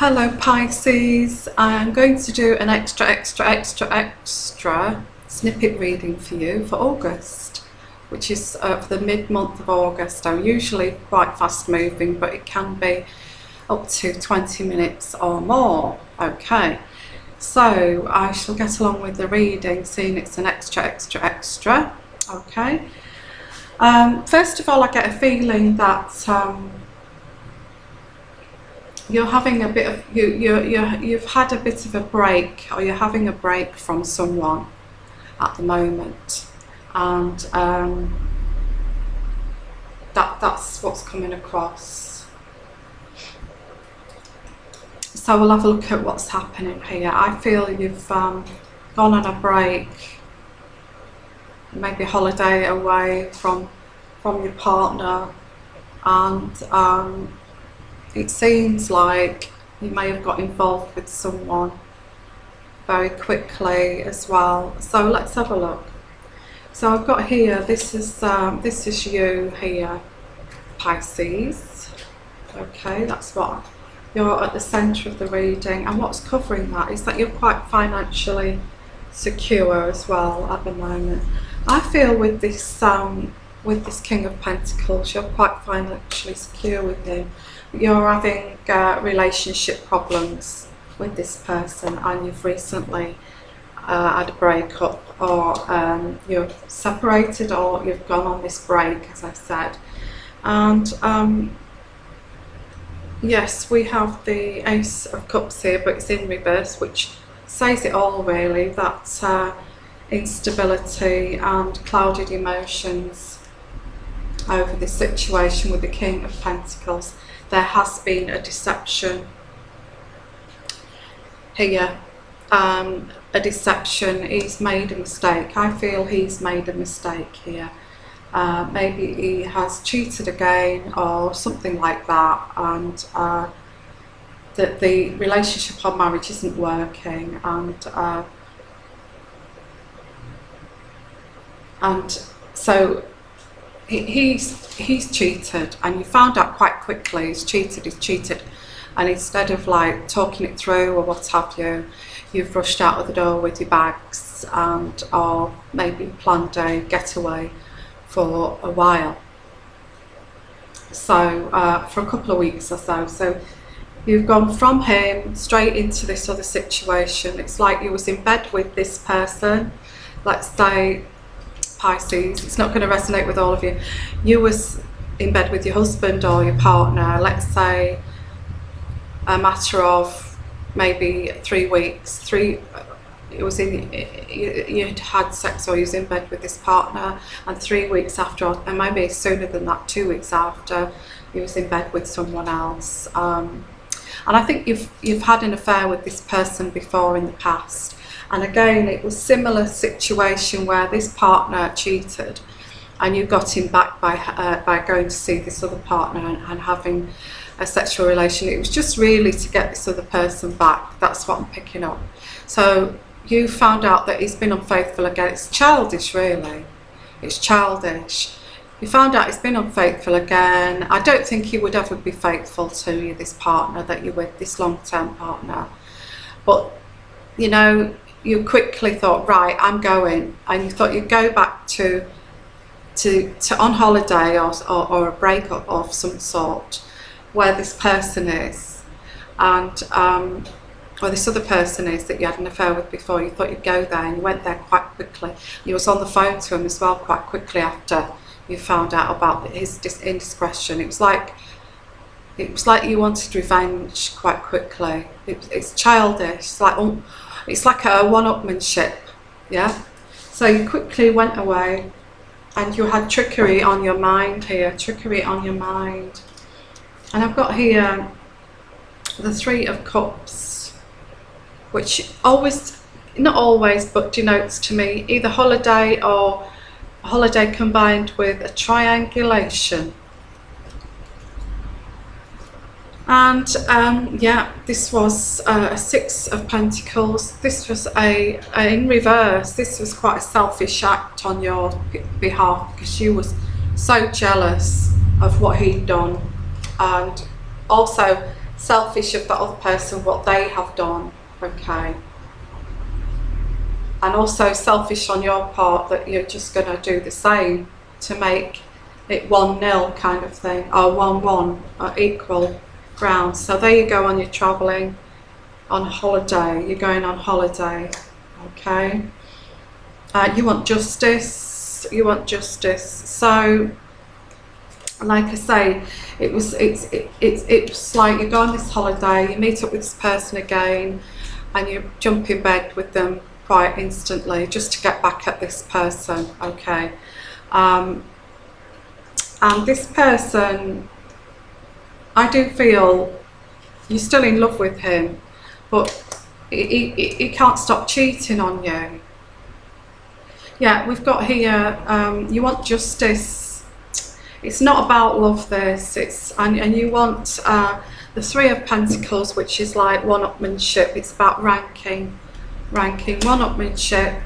Hello Pisces, I'm going to do an extra snippet reading for you for August, which is for the mid-month of August. I'm usually quite fast moving, but it can be up to 20 minutes or more. Okay, so I shall get along with the reading, seeing it's an extra. Okay, first of all, I get a feeling that you're having a bit of you've had a bit of a break, or you're having a break from someone at the moment, and that's what's coming across. So we'll have a look at what's happening here. I feel you've gone on a break, maybe a holiday away from your partner, and it seems like you may have got involved with someone very quickly as well. So let's have a look. So I've got here, this is you here, Pisces. Okay, that's what you're at the centre of the reading, and what's covering that is that you're quite financially secure as well at the moment. I feel with this King of Pentacles, you're quite financially secure with him. You're having relationship problems with this person, and you've recently had a breakup, or you're separated, or you've gone on this break, as I said. And yes, we have the Ace of Cups here, but it's in reverse, which says it all really, that instability and clouded emotions over this situation with the King of Pentacles. There has been a deception here, a deception. He's made a mistake. I feel he's made a mistake here. Maybe he has cheated again or something like that, and that the relationship or marriage isn't working, and so he's cheated, and you found out quite quickly he's cheated, and instead of like talking it through or what have you, you've rushed out of the door with your bags, and or maybe planned a getaway for a while, so for a couple of weeks or so. So you've gone from him straight into this other situation. It's like you was in bed with this person, let's say Pisces, it's not going to resonate with all of you. You was in bed with your husband or your partner, let's say a matter of maybe 3 weeks. You'd had sex, or you was in bed with this partner, and 3 weeks after, and maybe sooner than that, 2 weeks after, you was in bed with someone else. And I think you've had an affair with this person before in the past. And again, it was a similar situation where this partner cheated, and you got him back by going to see this other partner and having a sexual relation. It was just really to get this other person back. That's what I'm picking up. So you found out that he's been unfaithful again. It's childish, really. It's childish. You found out he's been unfaithful again. I don't think he would ever be faithful to you, this partner that you're with, this long-term partner. But, you know, you quickly thought, right, I'm going, and you thought you'd go back to on holiday or a break of some sort, where this person is, and or this other person is that you had an affair with before. You thought you'd go there, and you went there quite quickly. You was on the phone to him as well quite quickly after you found out about his indiscretion. It was like you wanted revenge quite quickly. It's childish. It's like a one-upmanship, yeah? So you quickly went away, and you had trickery on your mind here, trickery on your mind. And I've got here the Three of Cups, which always, not always, but denotes to me either holiday, or a holiday combined with a triangulation. And yeah, this was a Six of Pentacles. This was in reverse. This was quite a selfish act on your behalf, because you was so jealous of what he'd done, and also selfish of the other person, what they have done, okay, and also selfish on your part that you're just going to do the same to make it 1-0 kind of thing, or 1-1, or equal ground. So there you go, on your travelling on holiday, you're going on holiday, okay. You want justice, you want justice. So like I say, it's like you go on this holiday, you meet up with this person again, and you jump in bed with them quite instantly just to get back at this person, okay. And this person, I do feel you're still in love with him, but he can't stop cheating on you. Yeah, we've got here, you want justice. It's not about love, this. And you want the Three of Pentacles, which is like one-upmanship. It's about ranking, one-upmanship,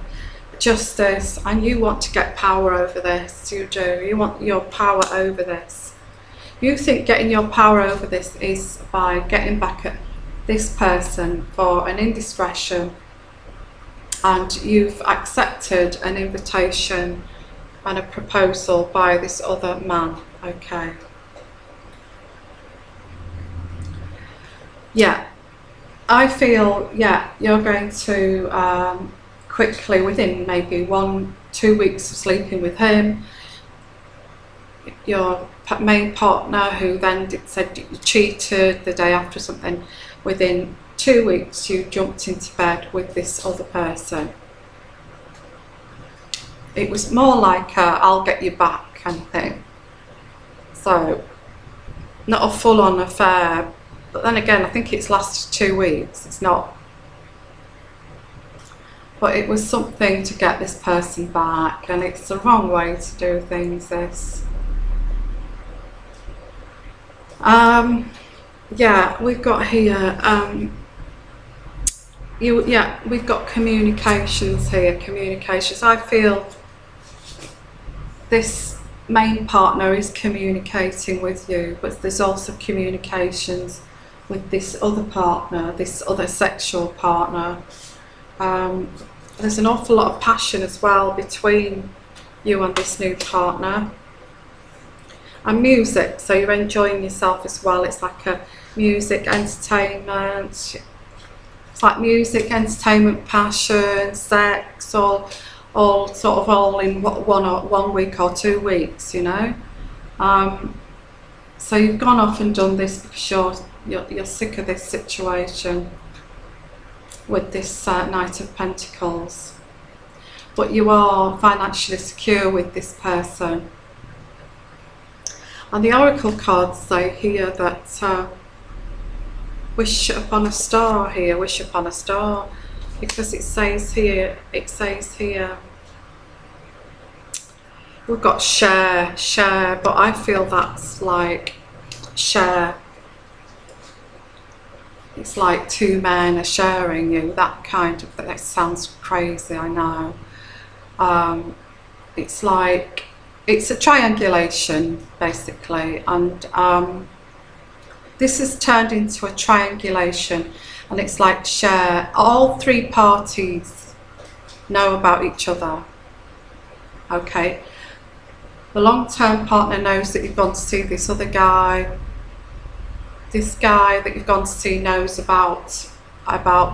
justice, and you want to get power over this. You do. You want your power over this. You think getting your power over this is by getting back at this person for an indiscretion, and you've accepted an invitation and a proposal by this other man, okay. Yeah, I feel, yeah, you're going to quickly, within maybe 1-2 weeks of sleeping with him, your main partner, who then said you cheated the day after or something, within 2 weeks you jumped into bed with this other person. It was more like a I'll get you back kind of thing. So not a full-on affair, but then again I think it's lasted 2 weeks. It's not, but it was something to get this person back, and it's the wrong way to do things, this. Yeah, we've got here, we've got communications here, communications. I feel this main partner is communicating with you, but there's also communications with this other partner, this other sexual partner. There's an awful lot of passion as well between you and this new partner. And music, so you're enjoying yourself as well. It's like a music, entertainment. It's like music, entertainment, passion, sex, all sort of all in 1 week or 2 weeks, you know. So you've gone off and done this because you're sick of this situation with this Knight of Pentacles. But you are financially secure with this person. And the Oracle cards say here that wish upon a star here, wish upon a star, because it says here, we've got share, but I feel that's like share. It's like 2 men are sharing you, that kind of, that sounds crazy, I know. It's like, it's a triangulation basically, and this has turned into a triangulation, and it's like share. All 3 parties know about each other, okay. The long-term partner knows that you've gone to see this other guy. This guy that you've gone to see knows about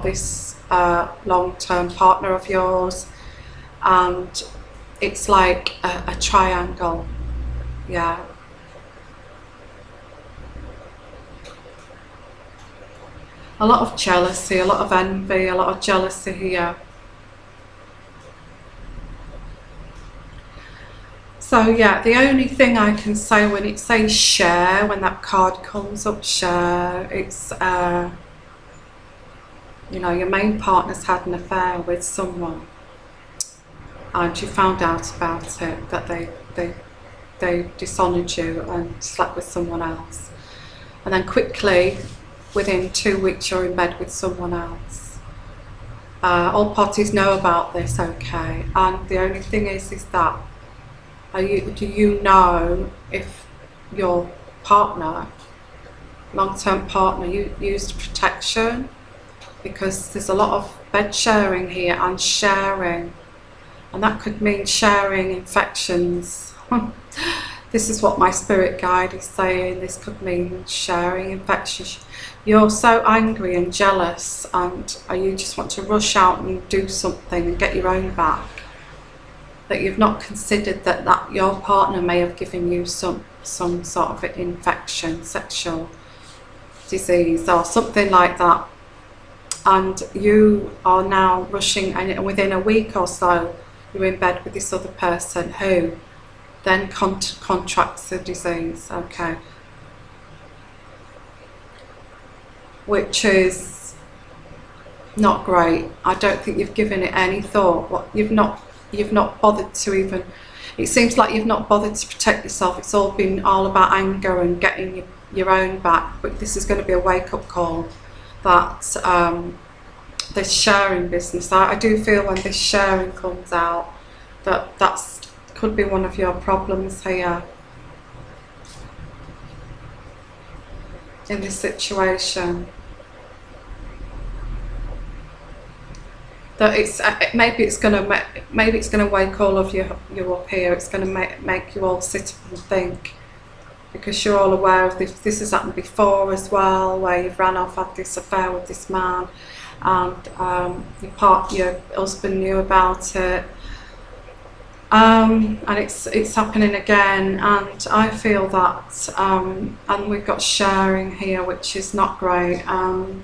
this long-term partner of yours, and it's like a triangle, yeah. A lot of jealousy, a lot of envy, a lot of jealousy here. So yeah, the only thing I can say when it says share, when that card comes up, share, it's you know, your main partner's had an affair with someone, and you found out about it, that they dishonoured you and slept with someone else, and then quickly within 2 weeks you're in bed with someone else. All parties know about this, okay, and the only thing is that do you know if your partner long-term partner used protection, because there's a lot of bed sharing here and sharing, and that could mean sharing infections. This is what my spirit guide is saying. This could mean sharing infections. You're so angry and jealous, and you just want to rush out and do something and get your own back, that you've not considered that your partner may have given you some sort of infection, sexual disease or something like that, and you are now rushing, and within a week or so you're in bed with this other person who then contracts the disease, okay, which is not great. I don't think you've given it any thought. You've not bothered to even, it seems like you've not bothered to protect yourself. It's all been all about anger and getting your own back, but this is going to be a wake-up call that this sharing business, I do feel when this sharing comes out, that's could be one of your problems here in this situation. That it's maybe it's going to wake all of you up here. It's going to make you all sit up and think, because you're all aware of this. This has happened before as well, where you've ran off, had this affair with this man, and your husband knew about it. And it's happening again, and I feel that, and we've got sharing here, which is not great. I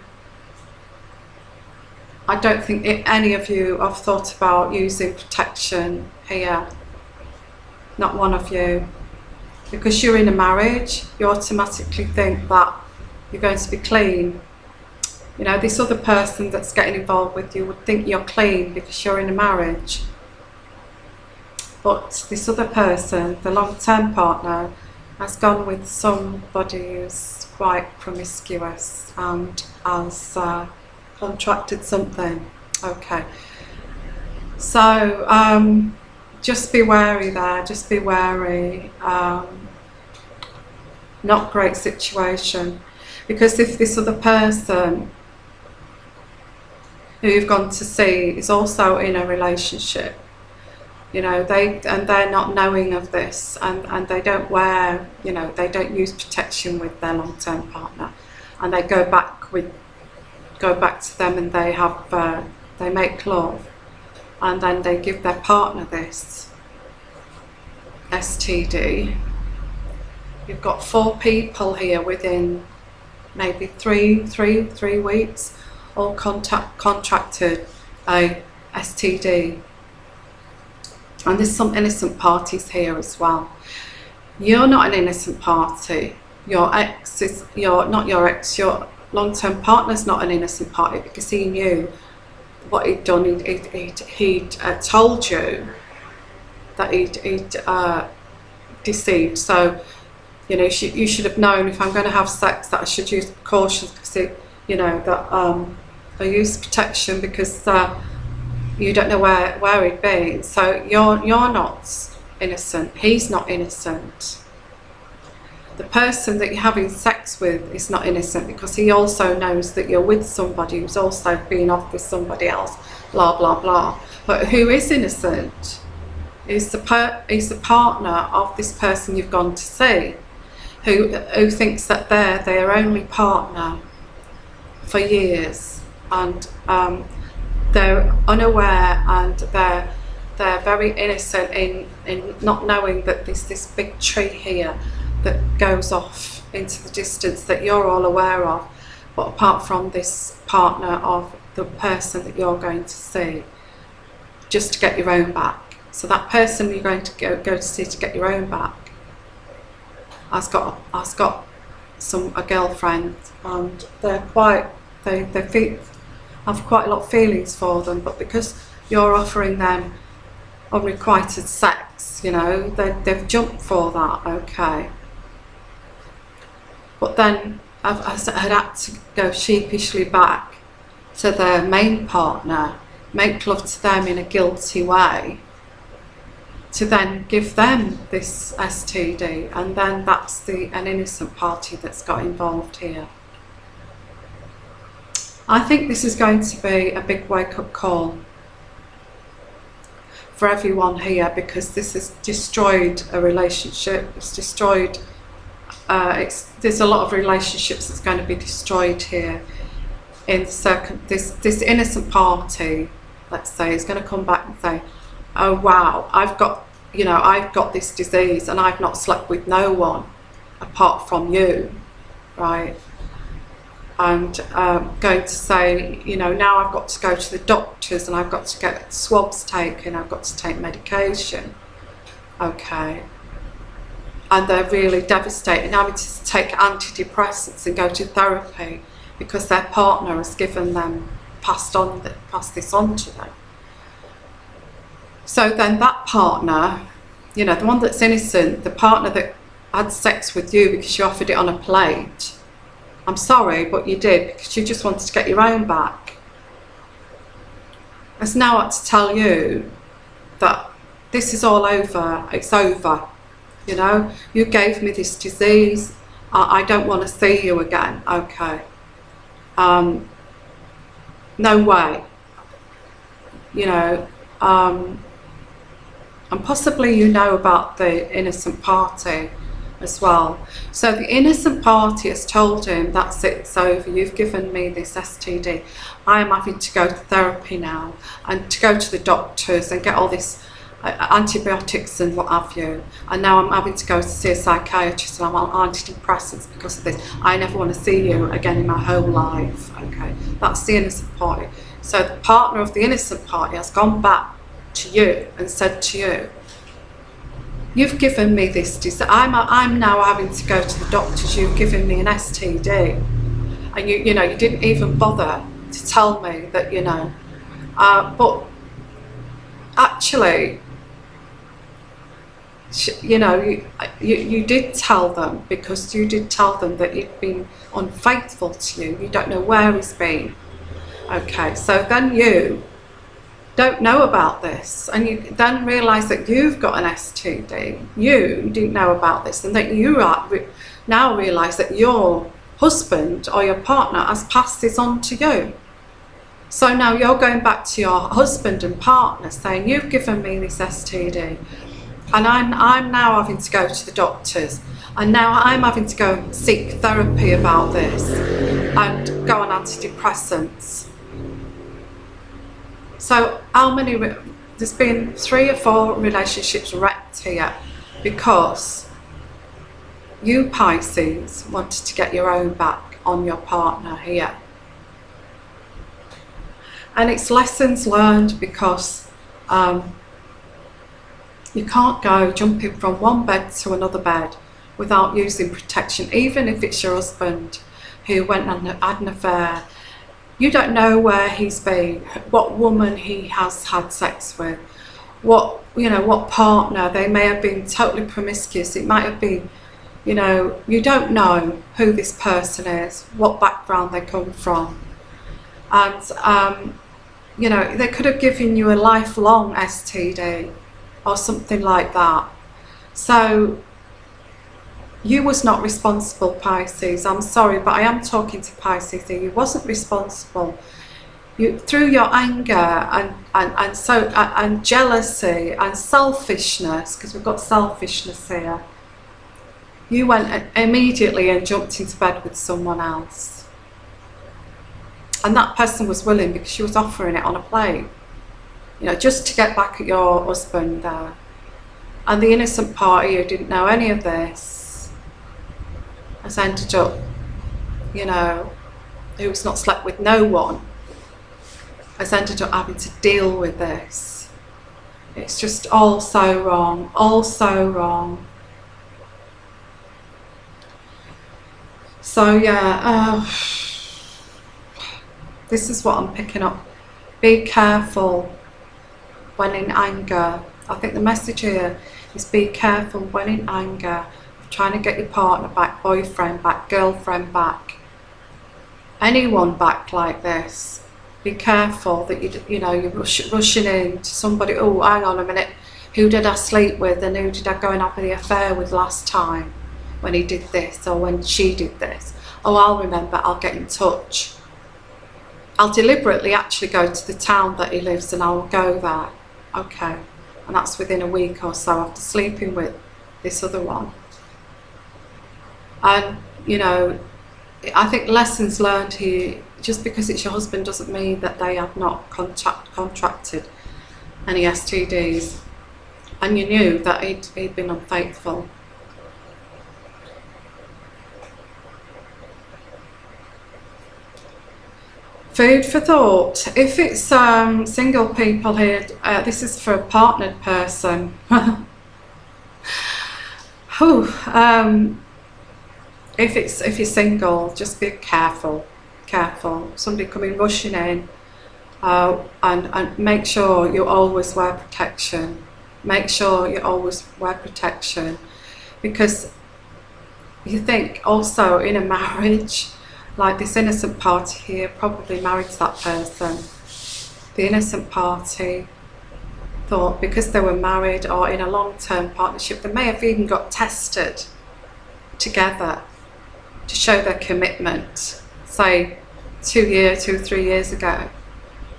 don't think any of you have thought about using protection here, not one of you, because you're in a marriage. You automatically think that you're going to be clean. You know, this other person that's getting involved with you would think you're clean because you're in a marriage. But this other person, the long-term partner, has gone with somebody who's quite promiscuous and has contracted something. Okay. So just be wary there, just be wary. Not great situation. Because if this other person who you've gone to see is also in a relationship, you know, they're not knowing of this, and they don't they don't use protection with their long-term partner, and they go back to them, and they have they make love, and then they give their partner this STD. You've got 4 people here within maybe three weeks, all contracted a STD. And there's some innocent parties here as well. You're not an innocent party. Your ex is, not your ex, your long-term partner's not an innocent party, because he knew what he'd done. He'd told you that he'd deceived. So, you know, you should have known, if I'm going to have sex, that I should use precautions, because I use protection, because you don't know where he'd be. So you're not innocent. He's not innocent. The person that you're having sex with is not innocent, because he also knows that you're with somebody who's also been off with somebody else, blah blah blah. But who is innocent is the partner of this person you've gone to see, who thinks that they're their only partner for years, and they're unaware, and they're very innocent in not knowing that there's this big tree here that goes off into the distance that you're all aware of, but apart from this partner of the person that you're going to see, just to get your own back. So that person you're going to go to see to get your own back has got a girlfriend, and they have quite a lot of feelings for them, but because you're offering them unrequited sex, you know, they've jumped for that, okay. But then I've had to go sheepishly back to their main partner, make love to them in a guilty way, to then give them this STD, and then that's an innocent party that's got involved here. I think this is going to be a big wake-up call for everyone here, because this has destroyed a relationship. It's destroyed, there's a lot of relationships that's going to be destroyed here. In this innocent party, let's say, is going to come back and say, oh wow, I've got this disease and I've not slept with no one apart from you, right? And going to say, now I've got to go to the doctors and I've got to get swabs taken, I've got to take medication, okay? And they're really devastated, having to take antidepressants and go to therapy because their partner has passed this on to them. So then that partner, the one that's innocent, the partner that had sex with you because you offered it on a plate, I'm sorry, but you did because you just wanted to get your own back, has now had to tell you that this is all over, it's over, you gave me this disease, I don't want to see you again, okay, no way, and possibly about the innocent party as well. So the innocent party has told him, that's it, it's over, you've given me this STD, I am having to go to therapy now and to go to the doctors and get all this antibiotics and what have you, and now I'm having to go to see a psychiatrist and I'm on antidepressants because of this. I never want to see you again in my whole life, okay? That's the innocent party. So the partner of the innocent party has gone back to you and said to you, you've given me this disease, I'm now having to go to the doctors, you've given me an STD, and you didn't even bother to tell me that, but actually, you did tell them, because you did tell them that he'd been unfaithful to you. You don't know where he's been, okay? So then you don't know about this, and you then realise that you've got an STD. You didn't know about this, and that you now realise that your husband or your partner has passed this on to you. So now you're going back to your husband and partner saying, you've given me this STD, and I'm now having to go to the doctors, and now I'm having to go and seek therapy about this and go on antidepressants. So there's been 3 or 4 relationships wrecked here because you, Pisces, wanted to get your own back on your partner here. And it's lessons learned, because you can't go jumping from one bed to another bed without using protection, even if it's your husband who went and had an affair. You don't know where he's been, what woman he has had sex with, what partner. They may have been totally promiscuous. It might have been, you don't know who this person is, what background they come from. And, they could have given you a lifelong STD or something like that. So you was not responsible, Pisces. I'm sorry, but I am talking to Pisces here. You wasn't responsible. You, through your anger and jealousy and selfishness, because we've got selfishness here, you went immediately and jumped into bed with someone else. And that person was willing because she was offering it on a plate, just to get back at your husband there. And the innocent party who didn't know any of this has ended up, who's not slept with no one, has ended up having to deal with this. It's just all so wrong, all so wrong. So yeah, this is what I'm picking up. Be careful when in anger. I think the message here is be careful when in anger, trying to get your partner back, boyfriend back, girlfriend back, anyone back like this. Be careful that you're rushing in to somebody. Oh, hang on a minute, who did I sleep with and who did I go and have the affair with last time when he did this or when she did this. Oh, I'll remember, I'll get in touch. I'll deliberately actually go to the town that he lives and I'll go there. Okay, and that's within a week or so after sleeping with this other one. And, you know, I think lessons learned here, just because it's your husband doesn't mean that they have not contracted any STDs. And you knew that he'd been unfaithful. Food for thought. If it's single people here, this is for a partnered person. If you're single, just be careful. Somebody coming rushing in, and make sure you always wear protection. Make sure you always wear protection, because you think also in a marriage, like this innocent party here probably married to that person. The innocent party thought because they were married or in a long-term partnership, they may have even got tested together to show their commitment, say 2 or 3 years ago,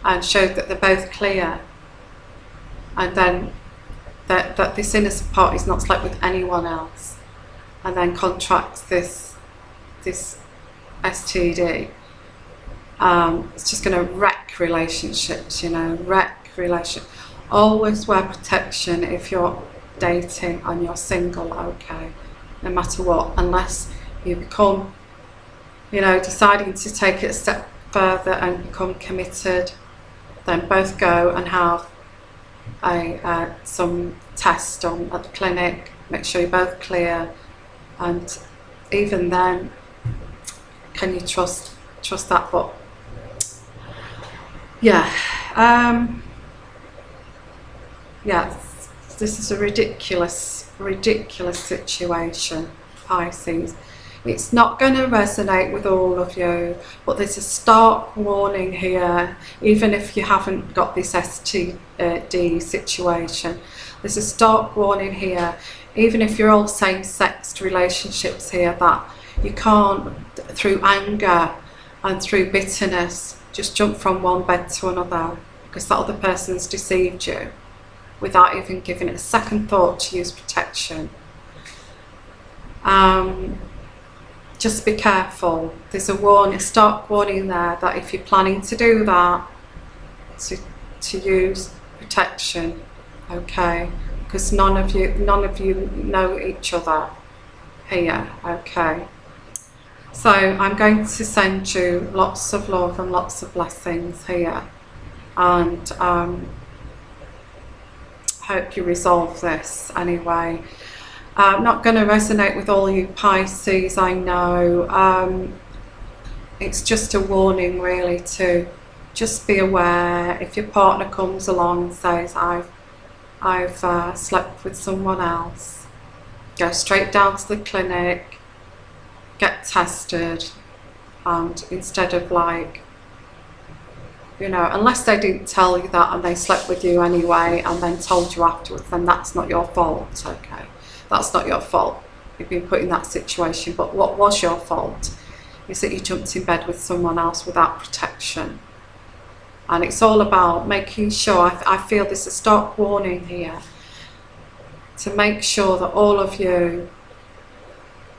and showed that they're both clear, and then that this innocent party is not slept with anyone else, and then contracts this STD. It's just going to wreck relationships, you know, Always wear protection if you're dating and you're single, okay, no matter what, unless you become, you know, deciding to take it a step further and become committed, then both go and have some tests done at the clinic, make sure you're both clear, and even then, can you trust that? But yeah, yeah, this is a ridiculous situation, Pisces. It's not going to resonate with all of you, but there's a stark warning here. Even if you haven't got this STD situation, there's a stark warning here. Even if you're all same-sex relationships here, that you can't, through anger and through bitterness, just jump from one bed to another, because that other person's deceived you without even giving it a second thought to use protection. Just be careful. There's a warning, a stark warning there, that if you're planning to do that, to use protection, okay? Because none of you know each other here, okay? So I'm going to send you lots of love and lots of blessings here, and hope you resolve this anyway. Not going to resonate with all you Pisces, I know. It's just a warning really, to just be aware. If your partner comes along and says, I've slept with someone else, go straight down to the clinic, get tested, and instead of, like, you know, unless they didn't tell you that and they slept with you anyway and then told you afterwards, then that's not your fault, okay? That's not your fault. You've been put in that situation. But what was your fault is that you jumped in bed with someone else without protection. And it's all about making sure, I feel there's a stark warning here, to make sure that all of you,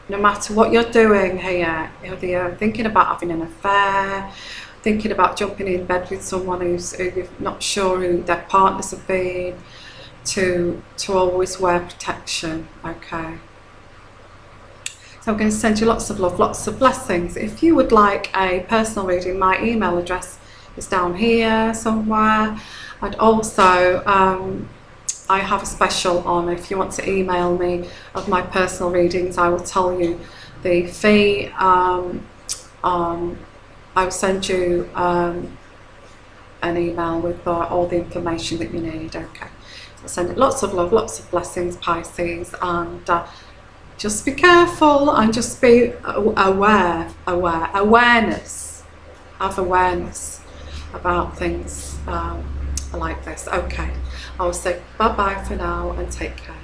no matter what you're doing here, whether you're thinking about having an affair, thinking about jumping in bed with someone who you're not sure who their partners have been, to always wear protection, okay? So I'm going to send you lots of love, lots of blessings. If you would like a personal reading, my email address is down here somewhere, and also I have a special on. If you want to email me of my personal readings, I will tell you the fee. I will send you an email with all the information that you need, okay? Send it lots of love, lots of blessings, Pisces, and just be careful and just be awareness. Have awareness about things like this. Okay, I will say bye bye for now and take care.